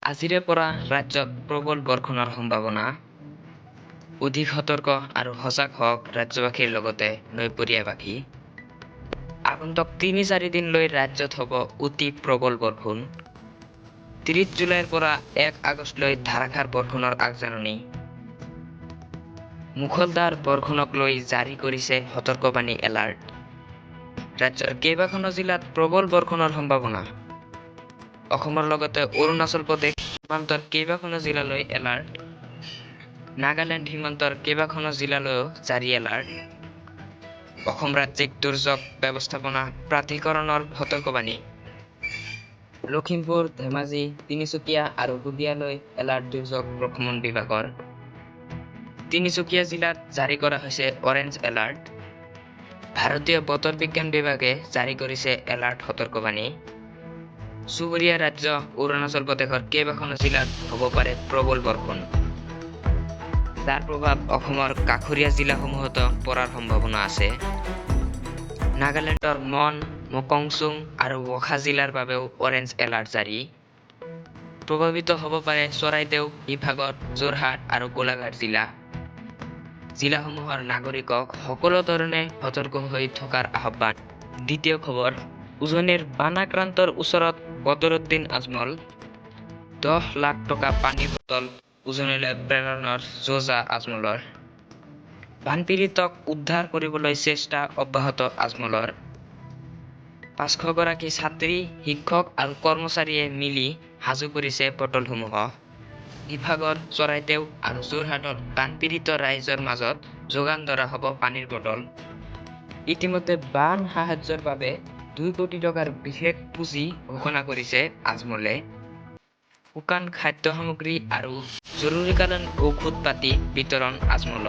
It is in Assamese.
আজিৰে পৰা ৰাজ্যত প্ৰবল বৰষুণৰ সম্ভাৱনা। অধিক সতৰ্ক আৰু সজাগ হওক ৰাজ্যবাসীৰ লগতে নৈপৰীয়াবাসী। আগন্তুক ৩-৪ দিনলৈ ৰাজ্যত হ'ব অতি প্ৰবল বৰষুণ। ৩০ জুলাইৰ পৰা ১ আগষ্টলৈ ধাৰাসাৰ বৰষুণৰ আগজাননী। মুষলধাৰ বৰষুণক লৈ জাৰি কৰিছে সতৰ্কবাণী এলাৰ্ট। ৰাজ্যৰ কেইবাখনো জিলাত প্ৰবল বৰষুণৰ সম্ভাৱনা। অসমৰ লগতে অৰুণাচল প্ৰদেশ সীমান্তৰ কেইবাখনো জিলালৈ এলাৰ্ট। নাগালেণ্ড সীমান্তৰ কেইবাখনো জিলালৈও জাৰি এলাৰ্ট। অসম ৰাজ্যিক দুৰ্যোগ ব্যৱস্থাপনা প্ৰাধিকৰণৰ সতৰ্কবাণী। লখিমপুৰ, ধেমাজি, তিনিচুকীয়া আৰু শদিয়ালৈ এলাৰ্ট দুৰ্যোগ প্ৰশমন বিভাগৰ। তিনিচুকীয়া জিলাত জাৰি কৰা হৈছে অৰেঞ্জ এলাৰ্ট। ভাৰতীয় বতৰ বিজ্ঞান বিভাগে জাৰি কৰিছে এলাৰ্ট সতৰ্কবাণী। চুবুৰীয়া ৰাজ্য অৰুণাচল প্ৰদেশৰ কেইবাখনো জিলাত হ'ব পাৰে প্ৰবল বৰষুণ, যাৰ প্ৰভাৱ অসমৰ কাষৰীয়া জিলাসমূহতো পৰাৰ সম্ভাৱনা আছে। নাগালেণ্ডৰ মন, মকংচুং আৰু ৱ'খা জিলাৰ বাবেও অৰেঞ্জ এলাৰ্ট জাৰি। প্ৰভাৱিত হ'ব পাৰে চৰাইদেউ, শিৱসাগৰ, যোৰহাট আৰু গোলাঘাট জিলা। জিলাসমূহৰ নাগৰিকক সকলো ধৰণে সতৰ্ক হৈ থকাৰ আহ্বান। দ্বিতীয় খবৰ, উজনিৰ বানাক্ৰান্তৰ ওচৰত বদৰুদ্দিন আজমল। ১০ লাখ টকা পানীৰ বটল উজনিলৈ প্ৰেৰণৰ যোজা আজমলৰ। বানপীড়িতক উদ্ধাৰ কৰিবলৈ চেষ্টা অব্যাহত আজমলৰ। ৫০০ গৰাকী ছাত্ৰী, শিক্ষক আৰু কৰ্মচাৰীয়ে মিলি সাজু কৰিছে বটলসমূহ। শিৱসাগৰ, চৰাইদেউ আৰু যোৰহাটৰ বানপীড়িত ৰাইজৰ মাজত যোগান ধৰা হ'ব পানীৰ বটল। ইতিমধ্যে বান সাহায্যৰ বাবে ২ কোটি টকাৰ বিশেষ পুঁজি ঘোষণা কৰিছে আজমলে। শুকান খাদ্য সামগ্ৰী আৰু জৰুৰীকালীন ঔষধ পাতি বিতৰণ আজমলৰ।